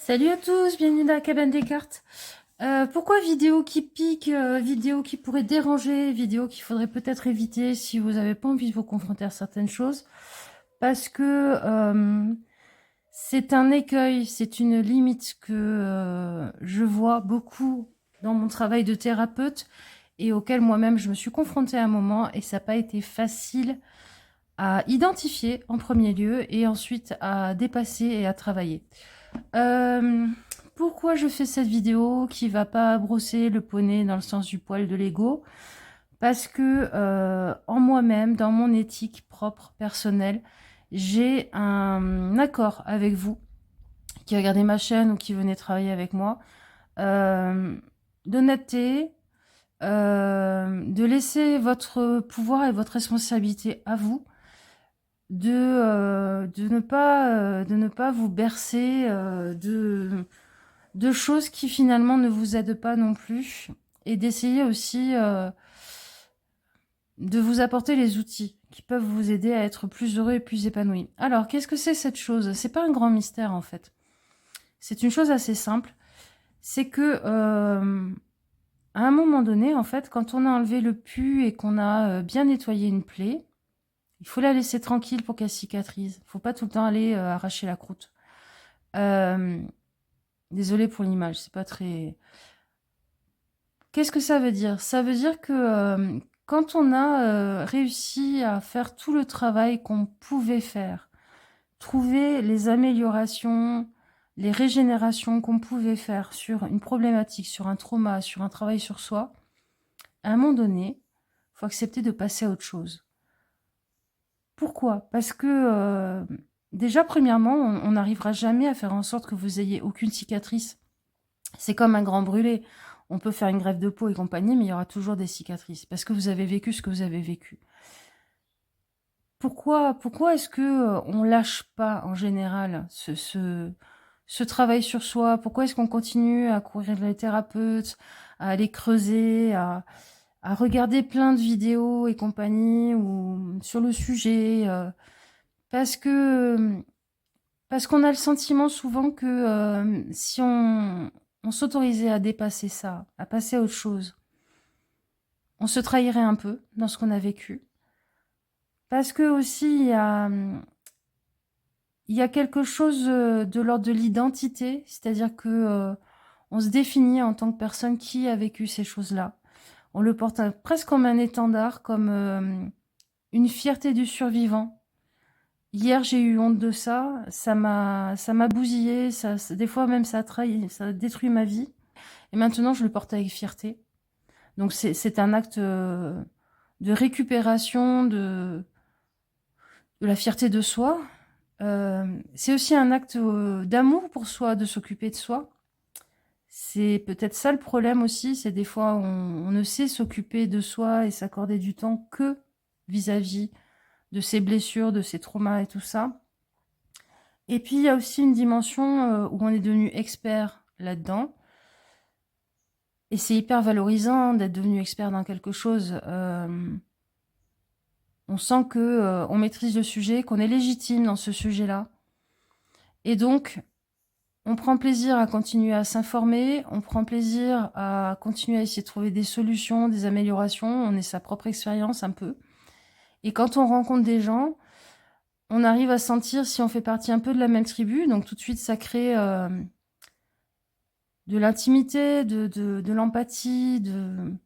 Salut à tous, bienvenue dans la cabane des cartes. Pourquoi vidéo qui pique, vidéo qui pourrait déranger, vidéo qu'il faudrait peut-être éviter si vous n'avez pas envie de vous confronter à certaines choses? Parce que c'est un écueil, c'est une limite que je vois beaucoup dans mon travail de thérapeute et auquel moi-même je me suis confrontée à un moment et ça n'a pas été facile à identifier en premier lieu et ensuite à dépasser et à travailler. Euh, Pourquoi je fais cette vidéo qui va pas brosser le poney dans le sens du poil de l'ego? Parce que en moi-même, dans mon éthique propre, personnelle, j'ai un accord avec vous qui regardez ma chaîne ou qui venez travailler avec moi, euh, d'honnêteté, de laisser votre pouvoir et votre responsabilité à vous, de ne pas vous bercer de choses qui finalement ne vous aident pas non plus et d'essayer aussi de vous apporter les outils qui peuvent vous aider à être plus heureux et plus épanoui. Alors, qu'est-ce que c'est cette chose? C'est pas un grand mystère en fait. C'est une chose assez simple. C'est que à un moment donné, en fait, quand on a enlevé le pus et qu'on a bien nettoyé une plaie, il faut la laisser tranquille pour qu'elle cicatrise. Faut pas tout le temps aller arracher la croûte. Euh, Désolée pour l'image, c'est pas très. Qu'est-ce que ça veut dire? Ça veut dire que quand on a réussi à faire tout le travail qu'on pouvait faire, trouver les améliorations, les régénérations qu'on pouvait faire sur une problématique, sur un trauma, sur un travail sur soi, à un moment donné, il faut accepter de passer à autre chose. Pourquoi? Parce que déjà, premièrement, on n'arrivera jamais à faire en sorte que vous ayez aucune cicatrice. C'est comme un grand brûlé. On peut faire une greffe de peau et compagnie, mais il y aura toujours des cicatrices parce que vous avez vécu ce que vous avez vécu. Pourquoi est-ce que on lâche pas en général ce travail sur soi? Pourquoi est-ce qu'on continue à courir les thérapeutes, à aller creuser, à regarder plein de vidéos et compagnie ou sur le sujet parce que parce qu'on a le sentiment souvent que si on s'autorisait à dépasser ça, à passer à autre chose, on se trahirait un peu dans ce qu'on a vécu. Parce que aussi, il y a quelque chose de l'ordre de l'identité, c'est-à-dire que on se définit en tant que personne qui a vécu ces choses-là. On le porte presque comme un étendard, comme une fierté du survivant. Hier, j'ai eu honte de ça, ça m'a bousillé, des fois même ça a trahi, ça a détruit ma vie. Et maintenant, je le porte avec fierté. Donc c'est un acte de récupération de la fierté de soi. C'est aussi un acte d'amour pour soi, de s'occuper de soi. C'est peut-être ça le problème aussi, c'est des fois on ne sait s'occuper de soi et s'accorder du temps que vis-à-vis de ses blessures, de ses traumas et tout ça. Et puis il y a aussi une dimension où on est devenu expert là-dedans. Et c'est hyper valorisant d'être devenu expert dans quelque chose. On sent que on maîtrise le sujet, qu'on est légitime dans ce sujet-là. Et donc, on prend plaisir à continuer à s'informer, on prend plaisir à continuer à essayer de trouver des solutions, des améliorations. On est sa propre expérience un peu. Et quand on rencontre des gens, on arrive à sentir si on fait partie un peu de la même tribu. Donc tout de suite, ça crée de l'intimité, de l'empathie, de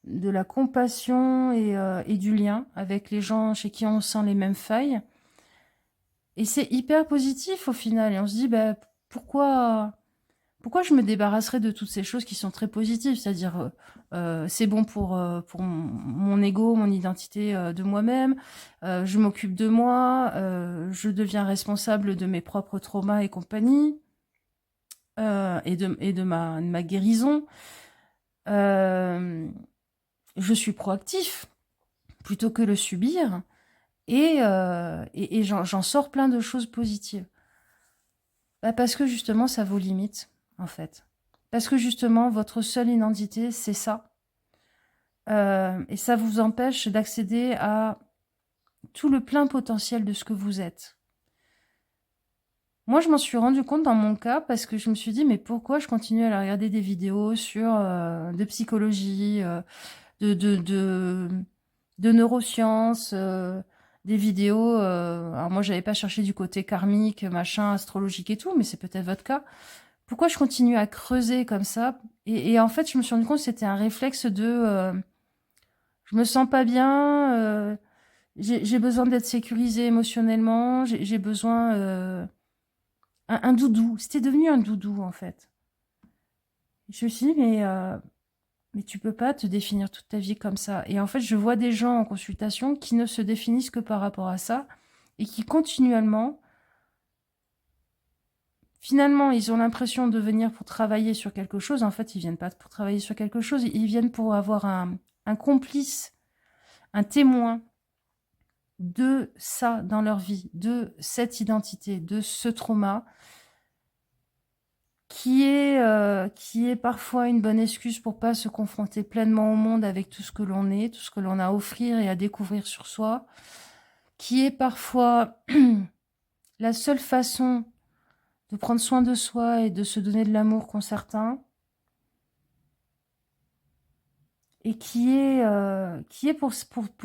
la compassion et du lien avec les gens chez qui on sent les mêmes failles. Et c'est hyper positif au final. Et on se dit, bah, pourquoi je me débarrasserais de toutes ces choses qui sont très positives? C'est-à-dire, c'est bon pour mon ego, mon identité de moi-même, je m'occupe de moi, je deviens responsable de mes propres traumas et compagnie, et de ma guérison. Euh, je suis proactif plutôt que le subir. Et j'en sors plein de choses positives. Bah parce que justement, ça vous limite, en fait. Parce que justement, votre seule identité, c'est ça. Et ça vous empêche d'accéder à tout le plein potentiel de ce que vous êtes. Moi, je m'en suis rendu compte dans mon cas parce que je me suis dit, mais pourquoi je continue à aller regarder des vidéos sur de psychologie, de, de, de, de neurosciences, des vidéos. Alors moi, j'avais pas cherché du côté karmique, machin, astrologique et tout, mais c'est peut-être votre cas. Pourquoi je continue à creuser comme ça et en fait, je me suis rendu compte que c'était un réflexe de je me sens pas bien, j'ai besoin d'être sécurisée émotionnellement, j'ai besoin un doudou. C'était devenu un doudou en fait. Je me suis dit, mais tu peux pas te définir toute ta vie comme ça. Et en fait, je vois des gens en consultation qui ne se définissent que par rapport à ça et qui continuellement, finalement, ils ont l'impression de venir pour travailler sur quelque chose. En fait, ils viennent pas pour travailler sur quelque chose, ils viennent pour avoir un complice, un témoin de ça dans leur vie, de cette identité, de ce trauma, qui est parfois une bonne excuse pour pas se confronter pleinement au monde avec tout ce que l'on est, tout ce que l'on a à offrir et à découvrir sur soi, qui est parfois la seule façon de prendre soin de soi et de se donner de l'amour qu'ont certains, et qui est pour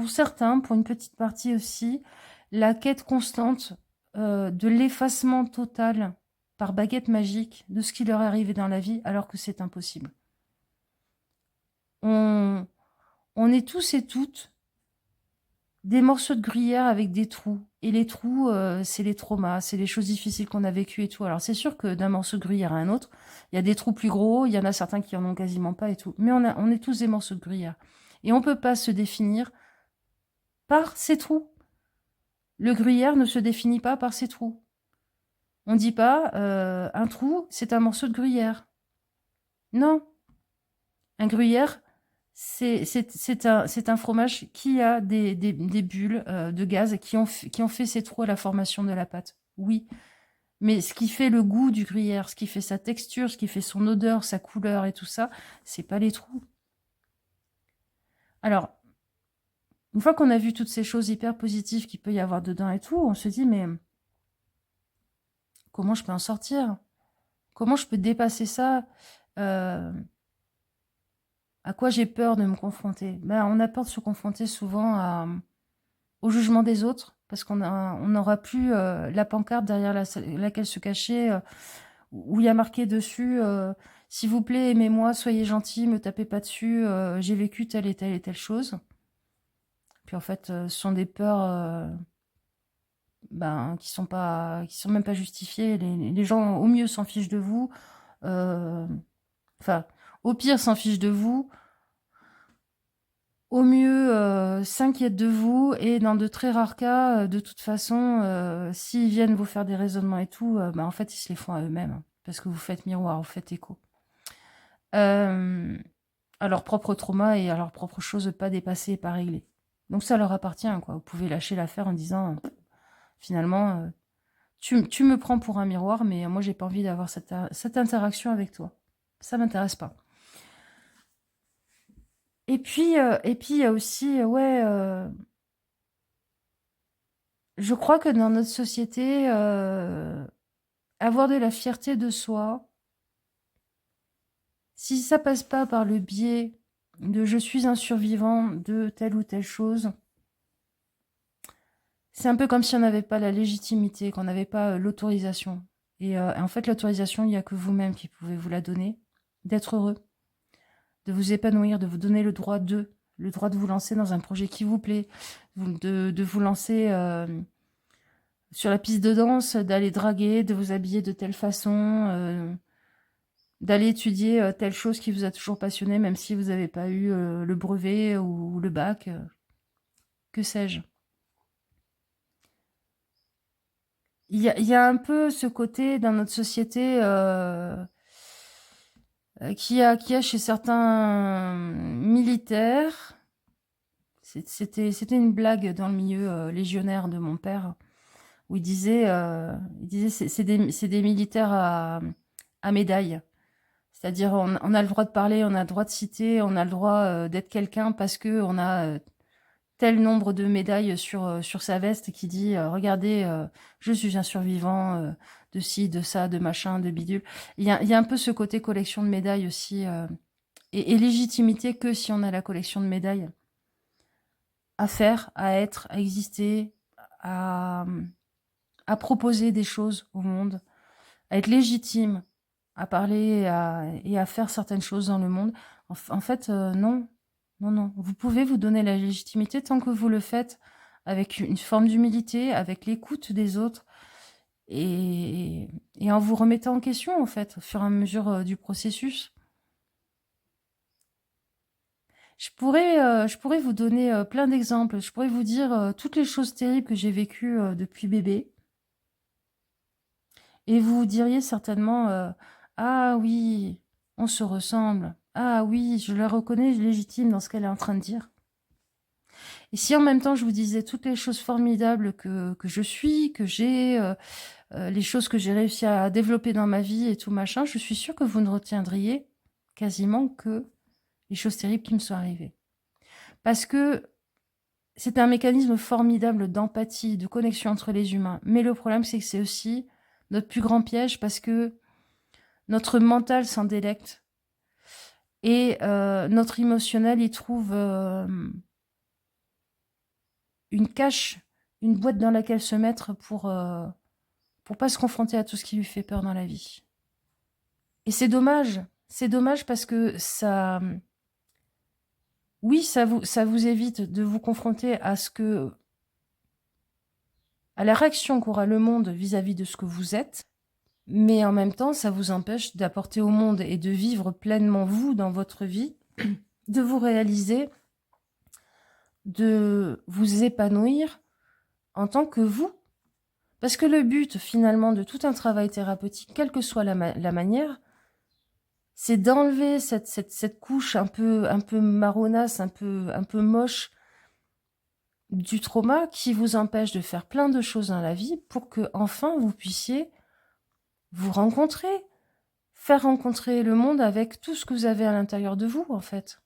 certains, pour une petite partie aussi, la quête constante de l'effacement total par baguette magique de ce qui leur est arrivé dans la vie, alors que c'est impossible. On, on est tous et toutes des morceaux de gruyère avec des trous. Et les trous, c'est les traumas, c'est les choses difficiles qu'on a vécues et tout. Alors c'est sûr que d'un morceau de gruyère à un autre, il y a des trous plus gros, il y en a certains qui en ont quasiment pas et tout. Mais on est tous des morceaux de gruyère. Et on peut pas se définir par ces trous. Le gruyère ne se définit pas par ses trous. On dit pas un trou, c'est un morceau de gruyère. Non. Un gruyère, c'est un fromage qui a des bulles de gaz qui ont fait ses trous à la formation de la pâte. Oui. Mais ce qui fait le goût du gruyère, ce qui fait sa texture, ce qui fait son odeur, sa couleur et tout ça, c'est pas les trous. Alors, une fois qu'on a vu toutes ces choses hyper positives qu'il peut y avoir dedans et tout, on se dit, mais comment je peux en sortir? Comment je peux dépasser ça? Euh, à quoi j'ai peur de me confronter? Ben, on a peur de se confronter souvent au jugement des autres, parce on n'aura plus la pancarte derrière laquelle se cacher, où il y a marqué dessus s'il vous plaît, aimez-moi, soyez gentil, me tapez pas dessus, j'ai vécu telle et telle et telle chose. Puis en fait, ce sont des peurs qui sont même pas justifiées. Les gens, au mieux, s'en fichent de vous. euh, Enfin, au pire, s'en fichent de vous. Au mieux, s'inquiètent de vous. Et dans de très rares cas, de toute façon, s'ils viennent vous faire des raisonnements et tout, bah, en fait, ils se les font à eux-mêmes. Hein, parce que vous faites miroir, vous faites écho. Euh, à leur propre trauma et à leur propre chose pas dépassée et pas réglée. Donc ça leur appartient, quoi. Vous pouvez lâcher l'affaire en disant, finalement, tu me prends pour un miroir, mais moi j'ai pas envie d'avoir cette interaction avec toi. Ça m'intéresse pas. Et puis il y a aussi, ouais, je crois que dans notre société, avoir de la fierté de soi, si ça passe pas par le biais de je suis un survivant de telle ou telle chose, c'est un peu comme si on n'avait pas la légitimité, qu'on n'avait pas l'autorisation. Et en fait, l'autorisation, il n'y a que vous-même qui pouvez vous la donner, d'être heureux, de vous épanouir, de vous donner le droit de vous lancer dans un projet qui vous plaît, de vous lancer sur la piste de danse, d'aller draguer, de vous habiller de telle façon, d'aller étudier telle chose qui vous a toujours passionné, même si vous n'avez pas eu le brevet ou le bac, que sais-je. Il y a un peu ce côté dans notre société qui a chez certains militaires. C'était une blague dans le milieu légionnaire de mon père, où il disait c'est des militaires à médaille. C'est-à-dire on a le droit de parler, on a le droit de citer, on a le droit d'être quelqu'un parce que on a tel nombre de médailles sur sa veste qui dit regardez, je suis un survivant de ci, de ça, de machin, de bidule. Il y a un peu ce côté collection de médailles aussi, et légitimité que si on a la collection de médailles à faire, à être, à exister, à, à proposer des choses au monde, à être légitime, à parler et à faire certaines choses dans le monde. En fait, non, non, non. Vous pouvez vous donner la légitimité tant que vous le faites avec une forme d'humilité, avec l'écoute des autres et en vous remettant en question, en fait, au fur et à mesure du processus. Je pourrais vous donner plein d'exemples. Je pourrais vous dire toutes les choses terribles que j'ai vécues depuis bébé. Et vous diriez certainement ah oui, on se ressemble. Ah oui, je la reconnais légitime dans ce qu'elle est en train de dire. Et si en même temps je vous disais toutes les choses formidables que je suis, que j'ai, les choses que j'ai réussi à développer dans ma vie et tout machin, je suis sûre que vous ne retiendriez quasiment que les choses terribles qui me sont arrivées. Parce que c'est un mécanisme formidable d'empathie, de connexion entre les humains. Mais le problème, c'est que c'est aussi notre plus grand piège parce que notre mental s'en délecte et notre émotionnel y trouve une cache, une boîte dans laquelle se mettre pour pas se confronter à tout ce qui lui fait peur dans la vie. Et c'est dommage. C'est dommage parce que ça... Oui, ça vous évite de vous confronter à à la réaction qu'aura le monde vis-à-vis de ce que vous êtes, mais en même temps, ça vous empêche d'apporter au monde et de vivre pleinement vous dans votre vie, de vous réaliser, de vous épanouir en tant que vous. Parce que le but, finalement, de tout un travail thérapeutique, quelle que soit la manière, c'est d'enlever cette couche un peu marronasse, un peu moche du trauma qui vous empêche de faire plein de choses dans la vie pour que, enfin, vous puissiez vous rencontrer, faire rencontrer le monde avec tout ce que vous avez à l'intérieur de vous, en fait.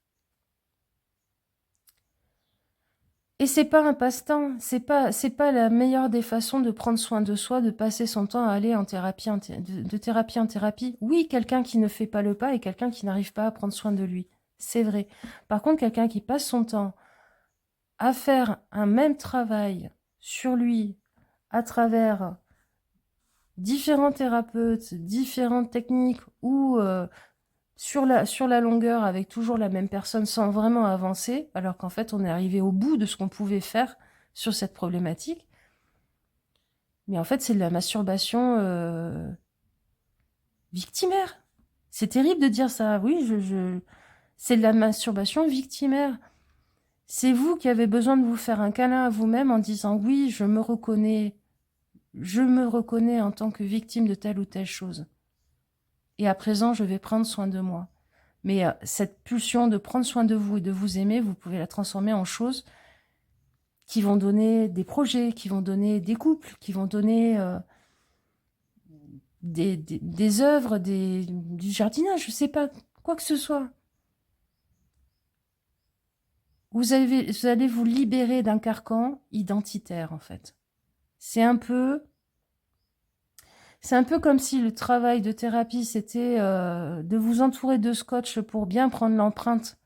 Et c'est pas un passe-temps, c'est pas la meilleure des façons de prendre soin de soi, de passer son temps à aller en thérapie, de thérapie en thérapie. Oui, quelqu'un qui ne fait pas le pas et quelqu'un qui n'arrive pas à prendre soin de lui, c'est vrai. Par contre, quelqu'un qui passe son temps à faire un même travail sur lui à travers différents thérapeutes, différentes techniques ou sur la longueur avec toujours la même personne sans vraiment avancer, alors qu'en fait on est arrivé au bout de ce qu'on pouvait faire sur cette problématique. Mais en fait c'est de la masturbation victimaire. C'est terrible de dire ça, oui, c'est de la masturbation victimaire. C'est vous qui avez besoin de vous faire un câlin à vous-même en disant oui, je me reconnais en tant que victime de telle ou telle chose. Et à présent, je vais prendre soin de moi. Mais cette pulsion de prendre soin de vous et de vous aimer, vous pouvez la transformer en choses qui vont donner des projets, qui vont donner des couples, qui vont donner des œuvres, du jardinage, je ne sais pas, quoi que ce soit. Vous allez vous libérer d'un carcan identitaire, en fait. C'est un peu comme si le travail de thérapie, c'était de vous entourer de scotch pour bien prendre l'empreinte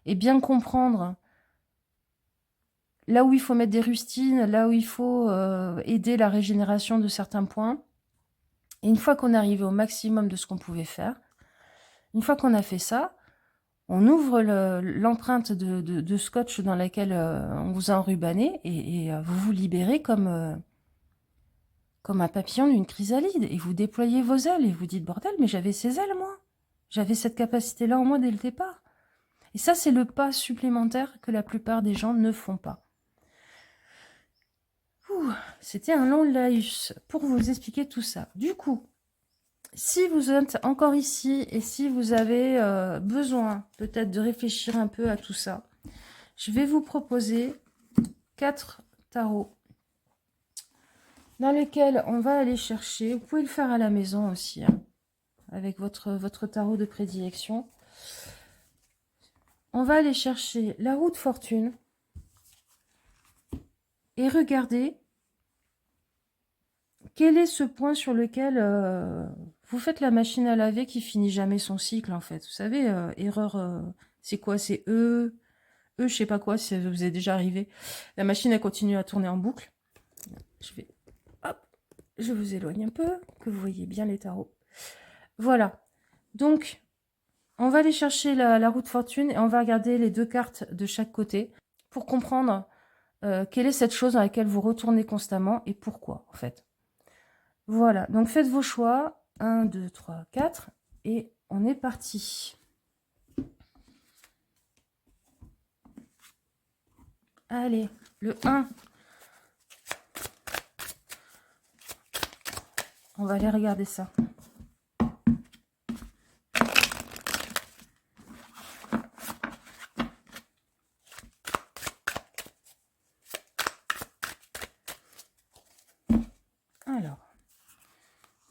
et bien comprendre là où il faut mettre des rustines, là où il faut aider la régénération de certains points. Et une fois qu'on est arrivé au maximum de ce qu'on pouvait faire, une fois qu'on a fait ça, on ouvre l'empreinte de scotch dans laquelle on vous a enrubanné et vous vous libérez comme un papillon d'une chrysalide. Et vous déployez vos ailes et vous dites, bordel, mais j'avais ces ailes, moi. J'avais cette capacité-là en moi dès le départ. Et ça, c'est le pas supplémentaire que la plupart des gens ne font pas. C'était un long laïus pour vous expliquer tout ça. Du coup, si vous êtes encore ici et si vous avez besoin peut-être de réfléchir un peu à tout ça, je vais vous proposer 4 tarots dans lesquels on va aller chercher, vous pouvez le faire à la maison aussi, hein, avec votre tarot de prédilection. On va aller chercher la roue de fortune et regarder Quel est ce point sur lequel vous faites la machine à laver qui finit jamais son cycle, en fait? Vous savez, erreur, c'est quoi? C'est je sais pas quoi, si ça vous est déjà arrivé. La machine, elle continue à tourner en boucle. Hop, je vous éloigne un peu, que vous voyez bien les tarots. Voilà. Donc, on va aller chercher la roue de fortune et on va regarder les 2 cartes de chaque côté pour comprendre quelle est cette chose dans laquelle vous retournez constamment et pourquoi, en fait. Voilà, donc faites vos choix. 1, 2, 3, 4. Et on est parti. Allez, le 1. On va aller regarder ça. Alors,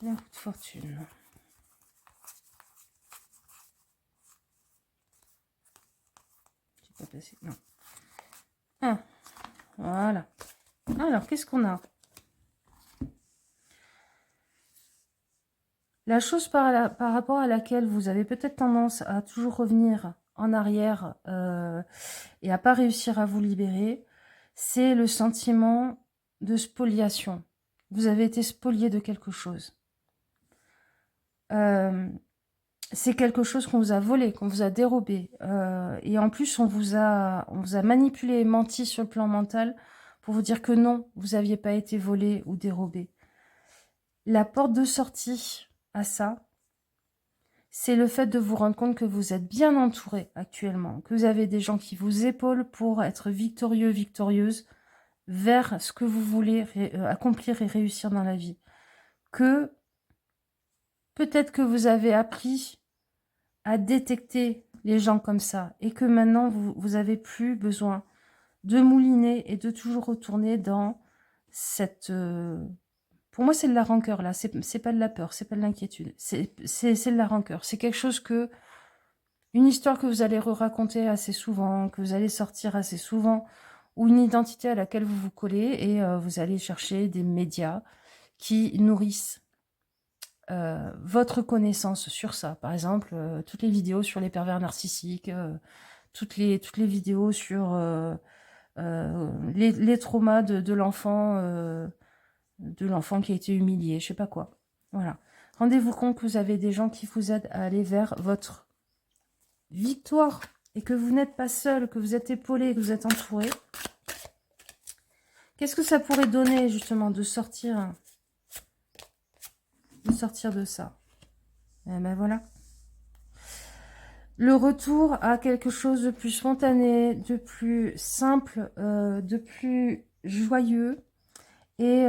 la roue de fortune. J'ai pas passé, non. 1. Voilà. Alors, qu'est-ce qu'on a? La chose par rapport à laquelle vous avez peut-être tendance à toujours revenir en arrière et à pas réussir à vous libérer, c'est le sentiment de spoliation. Vous avez été spolié de quelque chose. C'est quelque chose qu'on vous a volé, qu'on vous a dérobé. Et en plus, on vous a manipulé et menti sur le plan mental pour vous dire que non, vous n'aviez pas été volé ou dérobé. La porte de sortie à ça, c'est le fait de vous rendre compte que vous êtes bien entouré actuellement, que vous avez des gens qui vous épaulent pour être victorieux, victorieuse vers ce que vous voulez accomplir et réussir dans la vie. Que peut-être que vous avez appris à détecter les gens comme ça et que maintenant vous avez plus besoin de mouliner et de toujours retourner dans cette... pour moi, c'est de la rancœur, là. C'est pas de la peur, c'est pas de l'inquiétude. C'est de la rancœur. C'est quelque chose que... Une histoire que vous allez raconter assez souvent, que vous allez sortir assez souvent, ou une identité à laquelle vous vous collez et vous allez chercher des médias qui nourrissent votre connaissance sur ça. Par exemple, toutes les vidéos sur les pervers narcissiques, toutes les vidéos sur les traumas de l'enfant qui a été humilié, je sais pas quoi. Voilà. Rendez-vous compte que vous avez des gens qui vous aident à aller vers votre victoire et que vous n'êtes pas seul, que vous êtes épaulé, que vous êtes entouré. Qu'est-ce que ça pourrait donner justement de sortir de ça? Et ben voilà. Le retour à quelque chose de plus spontané, de plus simple, de plus joyeux. Et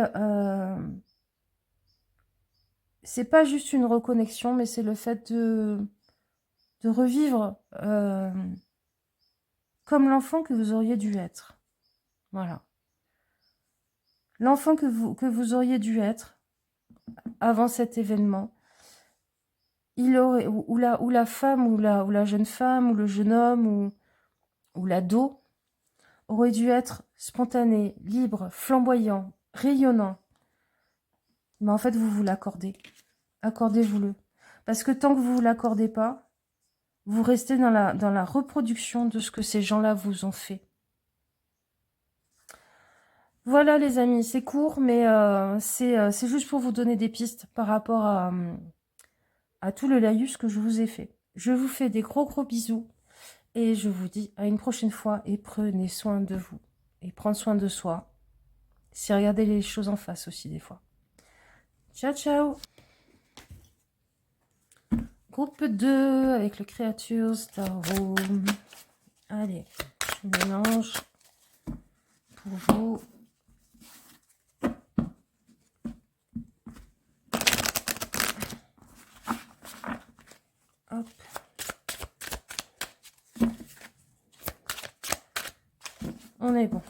c'est pas juste une reconnexion, mais c'est le fait de revivre comme l'enfant que vous auriez dû être. Voilà. L'enfant que vous auriez dû être avant cet événement. Il aurait, ou la femme, ou la jeune femme, ou le jeune homme, ou l'ado, aurait dû être spontané, libre, flamboyant, rayonnant. Mais en fait, vous vous l'accordez. Accordez-vous-le. Parce que tant que vous ne vous l'accordez pas, vous restez dans la reproduction de ce que ces gens-là vous ont fait. Voilà les amis, c'est court, mais c'est juste pour vous donner des pistes par rapport à tout le laïus que je vous ai fait. Je vous fais des gros bisous et je vous dis à une prochaine fois et prenez soin de vous. Et prendre soin de soi, c'est regarder les choses en face aussi des fois. Ciao, ciao! Groupe 2 avec le Creatures Tarot. Allez, je mélange pour vous. Hop. On est bon.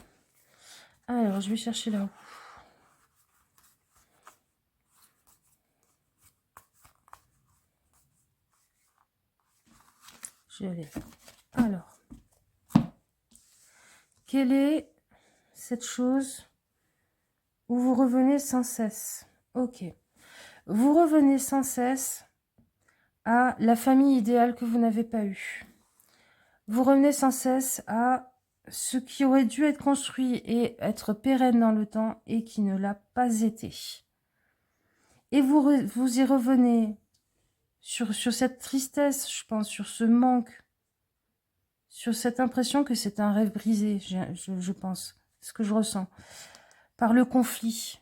Alors, je vais chercher là. Je l'ai. Alors, quelle est cette chose où vous revenez sans cesse? Ok. Vous revenez sans cesse à la famille idéale que vous n'avez pas eue. Vous revenez sans cesse à ce qui aurait dû être construit et être pérenne dans le temps et qui ne l'a pas été. Et vous y revenez sur cette tristesse, je pense, sur ce manque, sur cette impression que c'est un rêve brisé, je pense, ce que je ressens, par le conflit.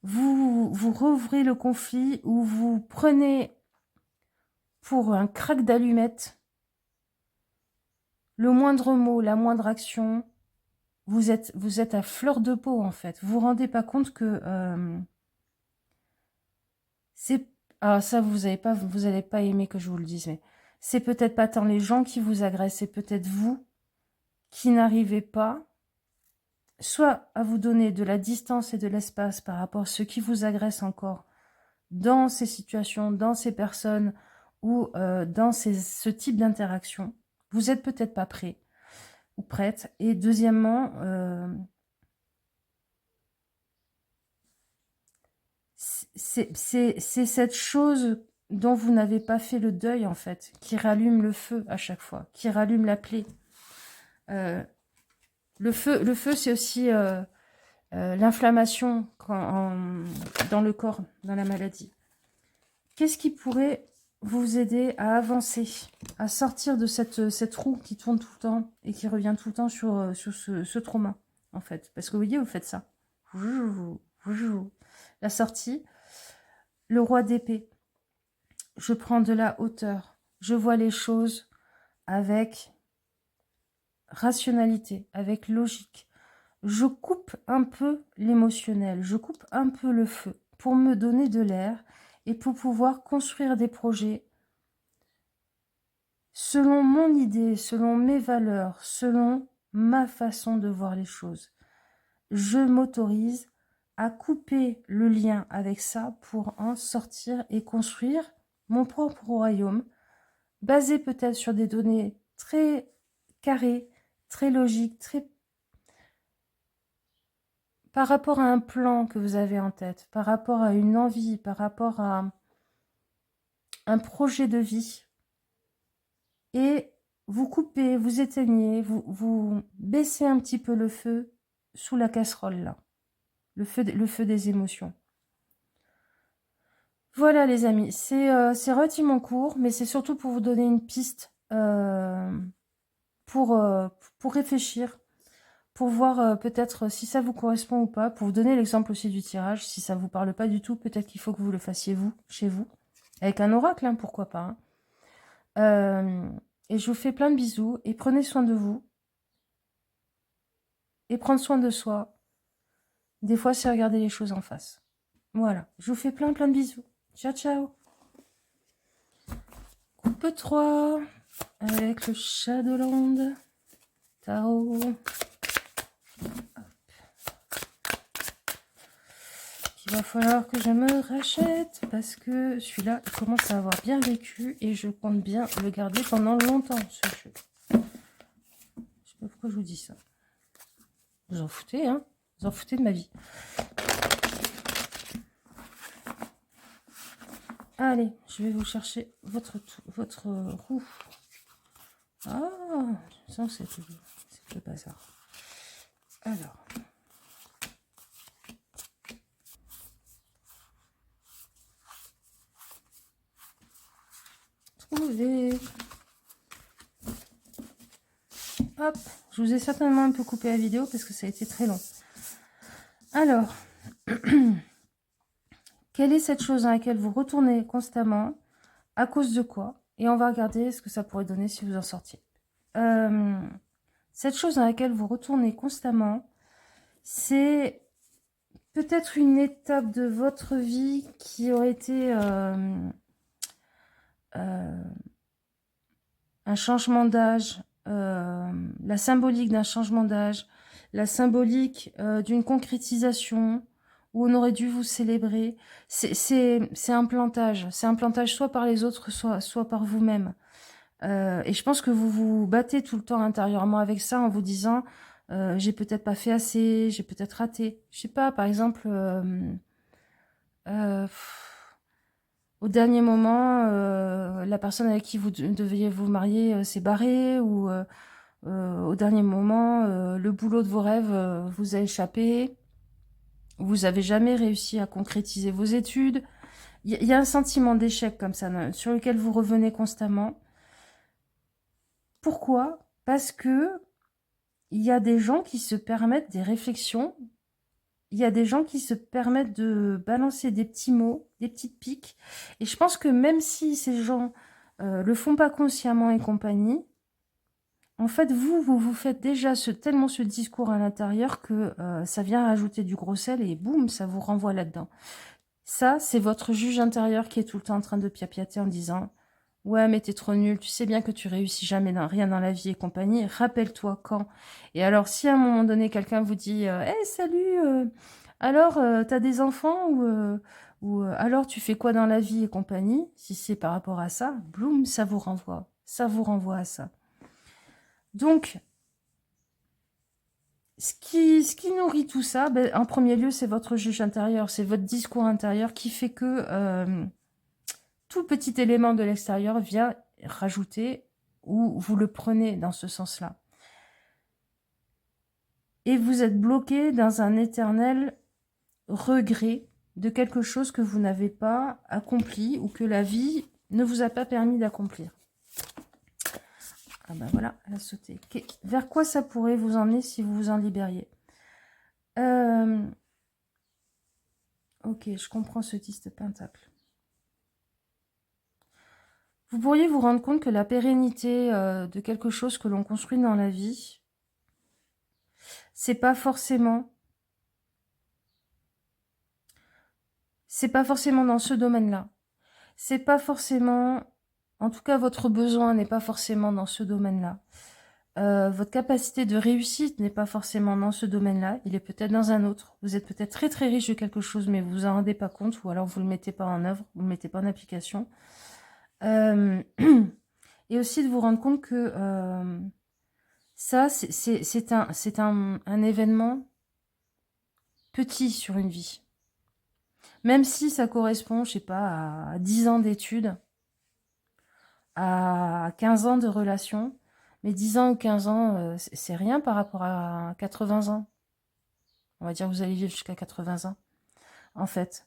Vous rouvrez le conflit ou vous prenez pour un crack d'allumette le moindre mot, la moindre action. Vous êtes à fleur de peau, en fait. Vous vous rendez pas compte que c'est... Ah, ça, vous allez pas aimer que je vous le dise, mais c'est peut-être pas tant les gens qui vous agressent, c'est peut-être vous qui n'arrivez pas soit à vous donner de la distance et de l'espace par rapport à ceux qui vous agressent encore dans ces situations, dans ces personnes ou dans ce type d'interaction. Vous n'êtes peut-être pas prêt ou prête. Et deuxièmement, c'est cette chose dont vous n'avez pas fait le deuil, en fait, qui rallume le feu à chaque fois, qui rallume la plaie. Le feu c'est aussi l'inflammation dans le corps, dans la maladie. Qu'est-ce qui pourrait vous aider à avancer, à sortir de cette roue qui tourne tout le temps et qui revient tout le temps sur ce trauma, en fait? Parce que vous voyez, vous faites ça. La sortie, le roi d'épée. Je prends de la hauteur. Je vois les choses avec rationalité, avec logique. Je coupe un peu l'émotionnel, je coupe un peu le feu pour me donner de l'air et pour pouvoir construire des projets selon mon idée, selon mes valeurs, selon ma façon de voir les choses. Je m'autorise à couper le lien avec ça pour en sortir et construire mon propre royaume, basé peut-être sur des données très carrées, très logiques, très par rapport à un plan que vous avez en tête, par rapport à une envie, par rapport à un projet de vie. Et vous coupez, vous éteignez, vous baissez un petit peu le feu sous la casserole, là. Le feu des émotions. Voilà, les amis. C'est relativement court, mais c'est surtout pour vous donner une piste pour réfléchir, pour voir peut-être si ça vous correspond ou pas, pour vous donner l'exemple aussi du tirage. Si ça vous parle pas du tout, peut-être qu'il faut que vous le fassiez vous, chez vous, avec un oracle, hein, pourquoi pas. Hein. Et je vous fais plein de bisous, et prenez soin de vous, et prendre soin de soi. Des fois, c'est regarder les choses en face. Voilà, je vous fais plein de bisous. Ciao, ciao. Coupe 3, avec le Shadowland Tarot. Il va falloir que je me rachète parce que celui-là, il commence à avoir bien vécu et je compte bien le garder pendant longtemps, ce jeu. Je sais pas pourquoi je vous dis ça. Vous en foutez, hein? Vous en foutez de ma vie. Allez, je vais vous chercher votre roue. Ah, ça c'est le bazar. Alors. Trouver. Hop, je vous ai certainement un peu coupé la vidéo parce que ça a été très long. Alors, quelle est cette chose à laquelle vous retournez constamment? À cause de quoi? Et on va regarder ce que ça pourrait donner si vous en sortiez. Cette chose à laquelle vous retournez constamment, c'est peut-être une étape de votre vie qui aurait été un changement d'âge, la symbolique d'un changement d'âge, la symbolique d'une concrétisation, où on aurait dû vous célébrer. C'est un plantage. C'est un plantage soit par les autres, soit par vous-même. Et je pense que vous vous battez tout le temps intérieurement avec ça en vous disant j'ai peut-être pas fait assez, j'ai peut-être raté. Je sais pas, par exemple, Au dernier moment, la personne avec qui vous deviez vous marier s'est barrée, ou au dernier moment, le boulot de vos rêves vous a échappé, vous avez jamais réussi à concrétiser vos études. Il y a un sentiment d'échec comme ça, sur lequel vous revenez constamment. Pourquoi? Parce que il y a des gens qui se permettent des réflexions, il y a des gens qui se permettent de balancer des petits mots, des petites piques. Et je pense que même si ces gens le font pas consciemment et compagnie, en fait, vous faites déjà tellement ce discours à l'intérieur que ça vient rajouter du gros sel et boum, ça vous renvoie là-dedans. Ça, c'est votre juge intérieur qui est tout le temps en train de piapiater en disant « Ouais, mais t'es trop nul, tu sais bien que tu réussis jamais dans rien dans la vie et compagnie, rappelle-toi quand. » Et alors, si à un moment donné, quelqu'un vous dit « Hey, salut, alors, t'as des enfants ou alors tu fais quoi dans la vie et compagnie ?» Si c'est par rapport à ça, bloum, ça vous renvoie à ça. Donc, ce qui nourrit tout ça, ben, en premier lieu, c'est votre juge intérieur, c'est votre discours intérieur qui fait que tout petit élément de l'extérieur vient rajouter, ou vous le prenez dans ce sens-là. Et vous êtes bloqué dans un éternel regret de quelque chose que vous n'avez pas accompli ou que la vie ne vous a pas permis d'accomplir. Ah ben voilà, elle a sauté. Vers quoi ça pourrait vous emmener si vous vous en libériez? Ok, je comprends ce 10 de pentacle. Vous pourriez vous rendre compte que la pérennité de quelque chose que l'on construit dans la vie, c'est pas forcément dans ce domaine-là. C'est pas forcément, en tout cas votre besoin n'est pas forcément dans ce domaine-là. Votre capacité de réussite n'est pas forcément dans ce domaine-là, il est peut-être dans un autre. Vous êtes peut-être très très riche de quelque chose, mais vous vous en rendez pas compte, ou alors vous le mettez pas en œuvre, vous le mettez pas en application. Et aussi de vous rendre compte que ça, c'est un événement petit sur une vie. Même si ça correspond, je sais pas, à 10 ans d'études, à 15 ans de relation, mais 10 ans ou 15 ans, c'est rien par rapport à 80 ans. On va dire que vous allez vivre jusqu'à 80 ans, en fait.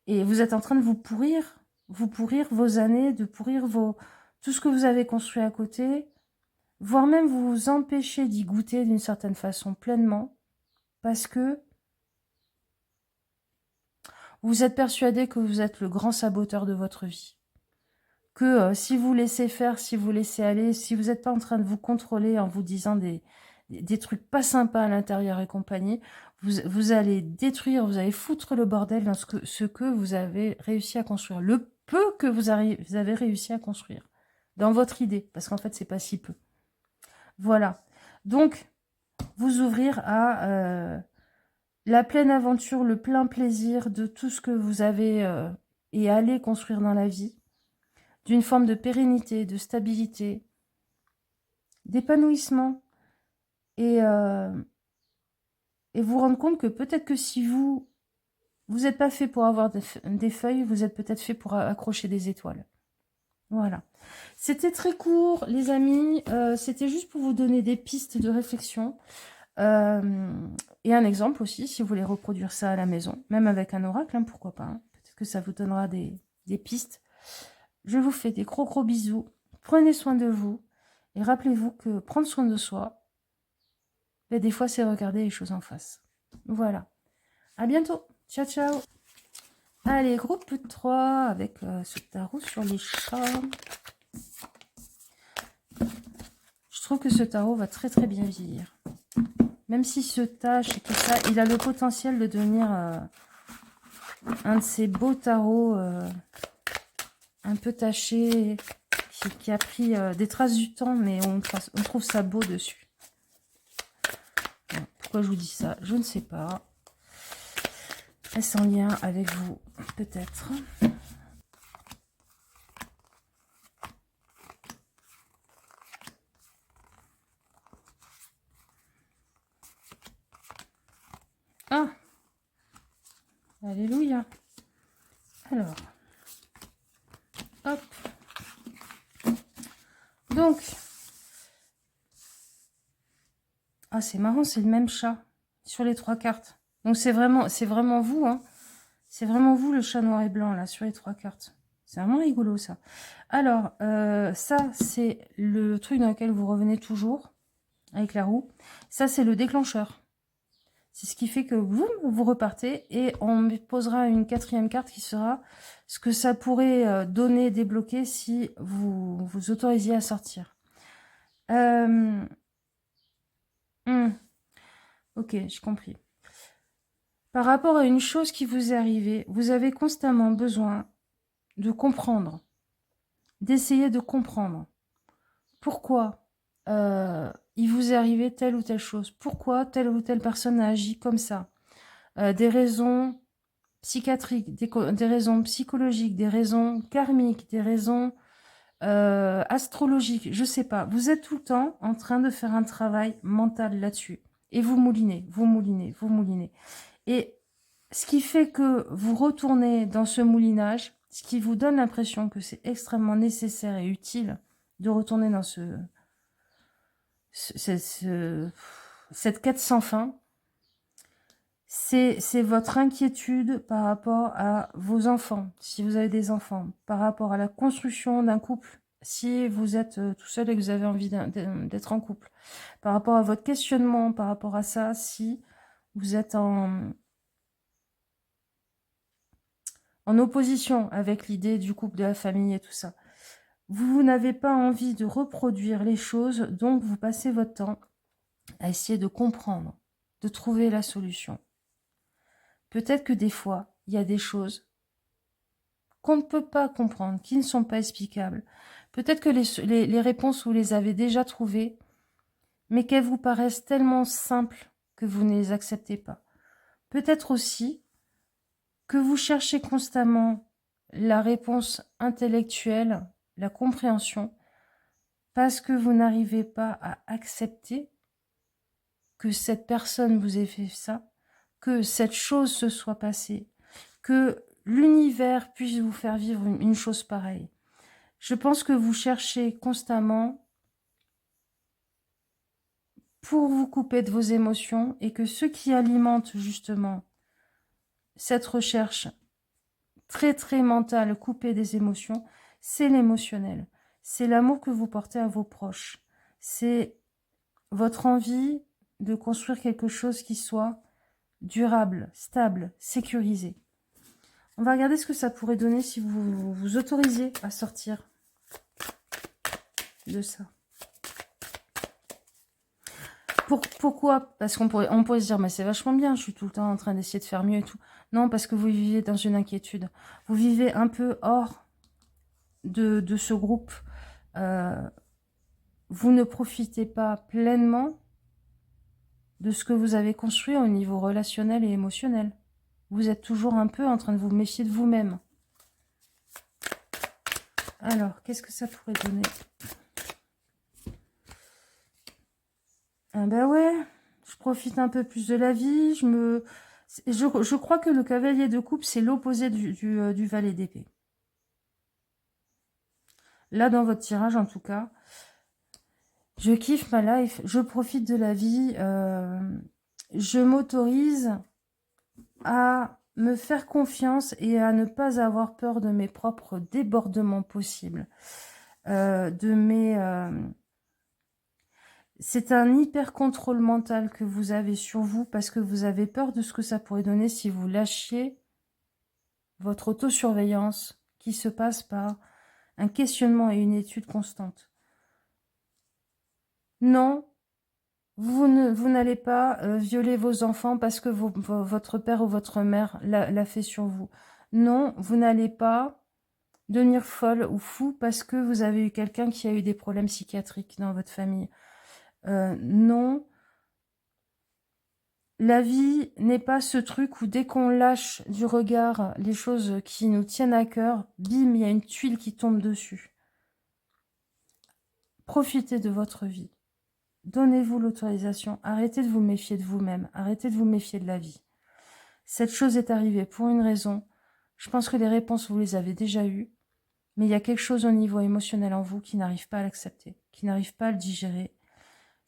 Et vous êtes en train de vous pourrir vos années, de pourrir tout ce que vous avez construit à côté, voire même vous empêcher d'y goûter d'une certaine façon pleinement, parce que vous êtes persuadé que vous êtes le grand saboteur de votre vie. Que si vous laissez faire, si vous laissez aller, si vous n'êtes pas en train de vous contrôler en vous disant des trucs pas sympas à l'intérieur et compagnie, vous allez détruire, vous allez foutre le bordel dans ce que vous avez réussi à construire. Le peu que vous avez réussi à construire dans votre idée, parce qu'en fait, c'est pas si peu. Voilà. Donc, vous ouvrir à la pleine aventure, le plein plaisir de tout ce que vous avez et allez construire dans la vie, d'une forme de pérennité, de stabilité, d'épanouissement, et vous rendre compte que peut-être que si vous n'êtes pas fait pour avoir des feuilles, vous êtes peut-être fait pour accrocher des étoiles. Voilà. C'était très court, les amis. C'était juste pour vous donner des pistes de réflexion. Et un exemple aussi, si vous voulez reproduire ça à la maison, même avec un oracle, hein, pourquoi pas. Hein. Peut-être que ça vous donnera des pistes. Je vous fais des gros gros bisous. Prenez soin de vous. Et rappelez-vous que prendre soin de soi, ben, des fois, c'est regarder les choses en face. Voilà. À bientôt. Ciao, ciao. Allez, groupe 3 avec ce tarot sur les chats. Je trouve que ce tarot va très très bien vieillir. Même s'il se tâche et tout ça, il a le potentiel de devenir un de ces beaux tarots un peu tachés, qui a pris des traces du temps, mais on trouve ça beau dessus. Bon, pourquoi je vous dis ça? Je ne sais pas. Est-ce en lien avec vous? Peut-être. Ah! Alléluia! Alors, hop. Donc, ah c'est marrant, c'est le même chat sur les 3 cartes. Donc c'est vraiment vous, hein. C'est vraiment vous le chat noir et blanc là sur les 3 cartes. C'est vraiment rigolo ça. Alors, ça c'est le truc dans lequel vous revenez toujours avec la roue. Ça c'est le déclencheur. C'est ce qui fait que vous repartez et on me posera une 4e carte qui sera ce que ça pourrait donner, débloquer si vous vous autorisiez à sortir. Ok, j'ai compris. Par rapport à une chose qui vous est arrivée, vous avez constamment besoin de comprendre, d'essayer de comprendre pourquoi il vous est arrivé telle ou telle chose, pourquoi telle ou telle personne a agi comme ça, des raisons psychiatriques, des raisons psychologiques, des raisons karmiques, des raisons astrologiques, je sais pas. Vous êtes tout le temps en train de faire un travail mental là-dessus. Et vous moulinez, vous moulinez, vous moulinez. Et ce qui fait que vous retournez dans ce moulinage, ce qui vous donne l'impression que c'est extrêmement nécessaire et utile de retourner dans cette quête sans fin, c'est votre inquiétude par rapport à vos enfants, si vous avez des enfants, par rapport à la construction d'un couple, si vous êtes tout seul et que vous avez envie d'être en couple, par rapport à votre questionnement, par rapport à ça, si vous êtes en opposition avec l'idée du couple, de la famille et tout ça. Vous n'avez pas envie de reproduire les choses, donc vous passez votre temps à essayer de comprendre, de trouver la solution. Peut-être que des fois, il y a des choses qu'on ne peut pas comprendre, qui ne sont pas explicables. Peut-être que les réponses, vous les avez déjà trouvées, mais qu'elles vous paraissent tellement simples que vous ne les acceptez pas. Peut-être aussi que vous cherchez constamment la réponse intellectuelle, la compréhension, parce que vous n'arrivez pas à accepter que cette personne vous ait fait ça, que cette chose se soit passée, que l'univers puisse vous faire vivre une chose pareille. Je pense que vous cherchez constamment pour vous couper de vos émotions et que ce qui alimente justement cette recherche très très mentale, coupée des émotions, c'est l'émotionnel. C'est l'amour que vous portez à vos proches. C'est votre envie de construire quelque chose qui soit durable, stable, sécurisé. On va regarder ce que ça pourrait donner si vous vous autorisiez à sortir de ça. Pourquoi? Parce qu'on pourrait se dire, mais c'est vachement bien, je suis tout le temps en train d'essayer de faire mieux et tout. Non, parce que vous vivez dans une inquiétude. Vous vivez un peu hors de ce groupe. Vous ne profitez pas pleinement de ce que vous avez construit au niveau relationnel et émotionnel. Vous êtes toujours un peu en train de vous méfier de vous-même. Alors, qu'est-ce que ça pourrait donner? Ah ben ouais, je profite un peu plus de la vie. Je crois que le cavalier de coupe, c'est l'opposé du valet d'épée. Là, dans votre tirage, en tout cas, je kiffe ma life, je profite de la vie, je m'autorise à me faire confiance et à ne pas avoir peur de mes propres débordements possibles, c'est un hyper contrôle mental que vous avez sur vous parce que vous avez peur de ce que ça pourrait donner si vous lâchiez votre autosurveillance qui se passe par un questionnement et une étude constante. Non, vous n'allez pas violer vos enfants parce que votre père ou votre mère l'a fait sur vous. Non, vous n'allez pas devenir folle ou fou parce que vous avez eu quelqu'un qui a eu des problèmes psychiatriques dans votre famille. Non, la vie n'est pas ce truc où dès qu'on lâche du regard les choses qui nous tiennent à cœur, bim, il y a une tuile qui tombe dessus. Profitez de votre vie. Donnez-vous l'autorisation. Arrêtez de vous méfier de vous-même. Arrêtez de vous méfier de la vie. Cette chose est arrivée pour une raison. Je pense que les réponses, vous les avez déjà eues. Mais il y a quelque chose au niveau émotionnel en vous qui n'arrive pas à l'accepter, qui n'arrive pas à le digérer,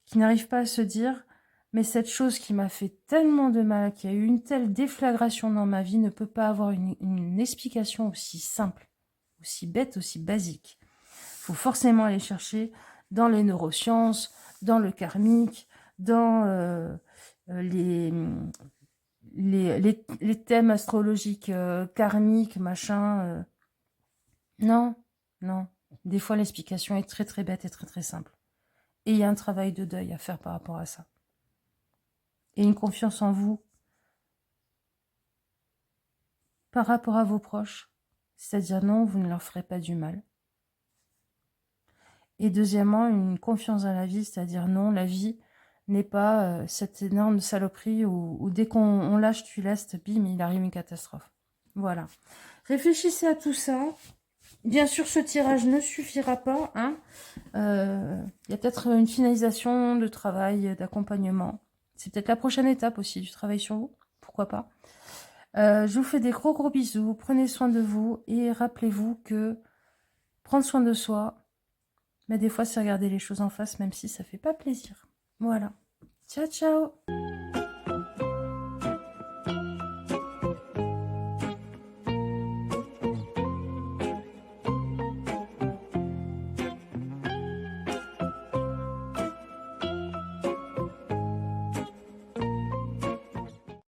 qui n'arrive pas à se dire « Mais cette chose qui m'a fait tellement de mal, qui a eu une telle déflagration dans ma vie, ne peut pas avoir une explication aussi simple, aussi bête, aussi basique. » Il faut forcément aller chercher dans les neurosciences, dans le karmique, dans les thèmes astrologiques karmiques, machin. Non, non. Des fois, l'explication est très très bête et très très simple. Et il y a un travail de deuil à faire par rapport à ça. Et une confiance en vous par rapport à vos proches. C'est-à-dire non, vous ne leur ferez pas du mal. Et deuxièmement, une confiance dans la vie, c'est-à-dire non, la vie n'est pas cette énorme saloperie où dès qu'on lâche, tu laisses, bim, il arrive une catastrophe. Voilà. Réfléchissez à tout ça. Bien sûr, ce tirage ne suffira pas. Hein. Y a peut-être une finalisation de travail, d'accompagnement. C'est peut-être la prochaine étape aussi du travail sur vous. Pourquoi pas. Je vous fais des gros gros bisous. Prenez soin de vous. Et rappelez-vous que prendre soin de soi, mais des fois, c'est regarder les choses en face, même si ça fait pas plaisir. Voilà. Ciao, ciao!